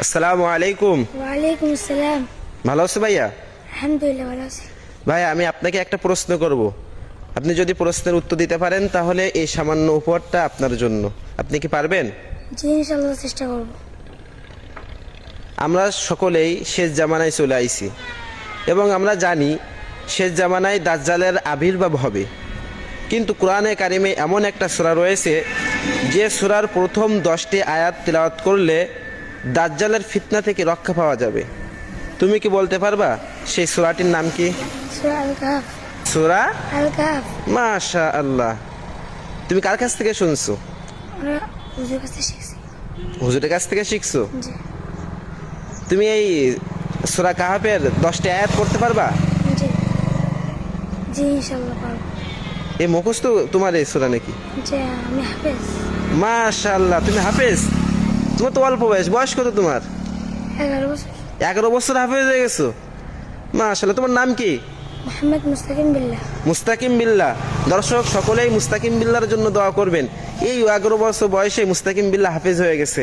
আসসালামু আলাইকুম। ওয়ালাইকুম আসসালাম। ভালো আছো ভাইয়া? আলহামদুলিল্লাহ ভালো আছি। ভাই, আমি আপনাকে একটা প্রশ্ন করব। আপনি যদি প্রশ্নের উত্তর দিতে পারেন তাহলে এই সামান্য উপহারটা আপনার জন্য। আপনি কি পারবেন? জি ইনশাআল্লাহ চেষ্টা করব। আমরা সকলেই শেষ জামানায় চলে আইছি এবং আমরা জানি শেষ জামানায় দাজ্জালের আবির্ভাব হবে। কিন্তু কোরআনে কারিমে এমন একটা সূরা রয়েছে যে সূরার প্রথম 10টি আয়াত তিলাওয়াত করলে দাজ্জালের ফিতনা থেকে রক্ষা পাওয়া যাবে। তুমি কি বলতে পারবা সেই সূরাটির নাম কি? সূরা আল কাহফ। সূরা আল কাহফ। মাশাআল্লাহ। তুমি কার কাছ থেকে শুনছো? আমরা হুজুর কাছ থেকে শিখছি। হুজুরের কাছ থেকে শিখছো? জি তুমি এই সূরা কাহফের 10টি আয়াত পড়তে পারবা? জি জি ইনশাআল্লাহ পারব। এই মুখস্থ তোমার এই সূরা নাকি? জি আমি হাফেজ। মাশাআল্লাহ, তুমি হাফেজ। তোমার তো অল্প বয়স কত তোমার? 11 বছর। 11 বছর হাফেজ হয়ে গেছো। মাশাআল্লাহ। তোমার নাম কি? মোহাম্মদ মুস্তাকিম বিল্লাহ। মুস্তাকিম বিল্লাহ। দর্শক সকলেই মুস্তাকিম বিল্লাহর জন্য দোয়া করবেন। এই 11 বছর বয়সে মুস্তাকিম বিল্লাহ হাফেজ হয়ে গেছে।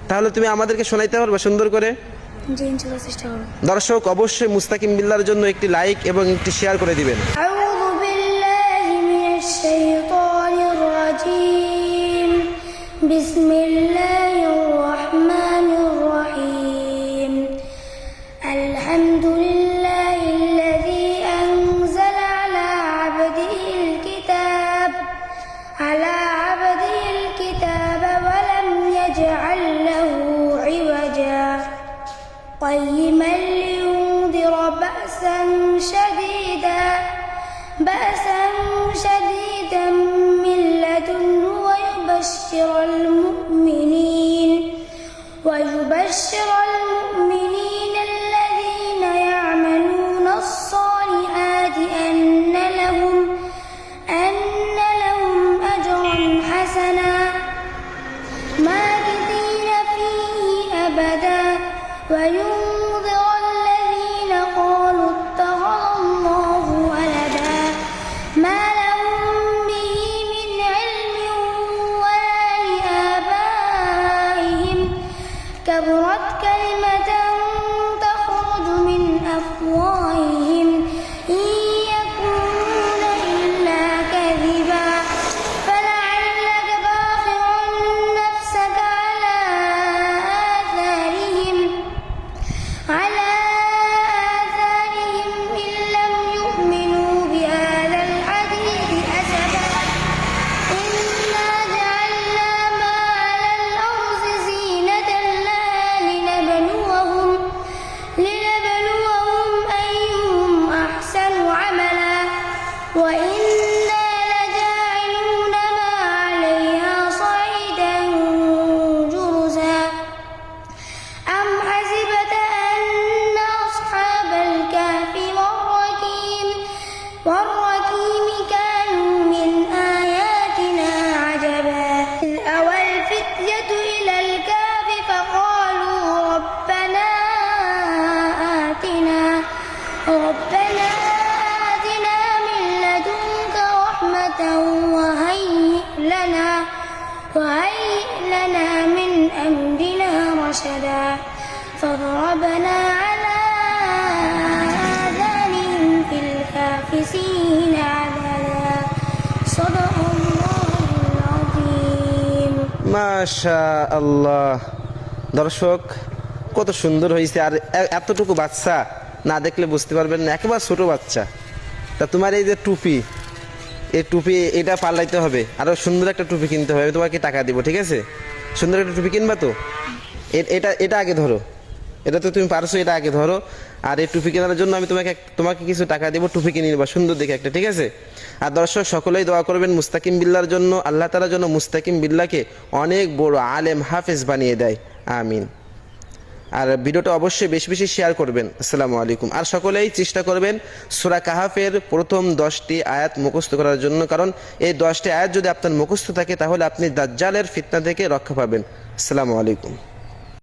তাহলে তুমি আমাদেরকে শোনাইতে পারবে সুন্দর করে? জি ইনশাআল্লাহ চেষ্টা করব। দর্শক অবশ্যই মুস্তাকিম বিল্লাহর জন্য একটি লাইক এবং একটি শেয়ার করে দিবেন। আউযু বিল্লাহি মিনাশ শাইতানির রাজীম। বিসমিল্লাহির রহমানির রহিম। আলহামদুলিল্লাহিল্লাযী আনজালা আলা আবদিহিল কিতাব ওয়া লাম ইয়াজআল লাহু ইওয়াজা قيما لينذر بأسا شديدا من لدنه ويبشر المؤمنين الذين يعملون الصالحات أن لهم أجرا حسنا ماكثين فيه أبدا وينذر الذين قالوا اتخذ الله ولدا ما لهم به من علم ولا لآبائهم كبرت كلمة تخرج من أفواههم إن يقولون إلا كذبا فلعلك باخع نفسك على آثارهم إن لم يؤمنوا بهذا الحديث أسفا إنا جعلنا ما على الأرض زينة لها لنبلوهم أيهم أحسن عملا وإنا لجاعلون ما عليها صعيدا جرزا أم حسبت أن أصحاب الكهف والرقيم كانوا من آياتنا عجبا إذ أوى الفتية إلى الكهف فقالوا ربنا آتنا من لدنك رحمة وهيئ لنا من أمرنا رشدا فضربنا على آذانهم في الكهف سنين عددا صدق الله العظيم। মাশাআল্লাহ। দর্শক কত সুন্দর হয়েছে। আর এতটুকু বাচ্চা না দেখলে বুঝতে পারবেন না, একেবারে ছোট বাচ্চা। তা তোমার এই যে টুপি, এই টুপি এটা পাল্টাইতে হবে, আরো সুন্দর একটা টুপি কিনতে হবে। আমি তোমাকে টাকা দিব, ঠিক আছে? সুন্দর একটা টুপি কিনবা তো? এটা আগে ধরো। এটা তো তুমি পারছো, এটা আগে ধরো। আর এই টুপি কেনার জন্য আমি তোমাকে কিছু টাকা দেবো, টুপি কিনে নিবা সুন্দর দেখে একটা, ঠিক আছে? আর দর্শক সকলেই দোয়া করবেন মুস্তাকিম বিল্লাহর জন্য, আল্লাহ তাআলার জন্য মুস্তাকিম বিল্লাহকে অনেক বড় আলেম হাফেজ বানিয়ে দেয়। আমিন। আর ভিডিওটা অবশ্যই বেশি বেশি শেয়ার করবেন। আসসালামু আলাইকুম। আর সকলেই চেষ্টা করবেন সূরা কাহফের প্রথম 10টি আয়াত মুখস্থ করার জন্য, কারণ এই 10টি আয়াত যদি আপনার মুখস্থ থাকে তাহলে আপনি দাজ্জালের ফিতনা থেকে রক্ষা পাবেন। আসসালামু আলাইকুম।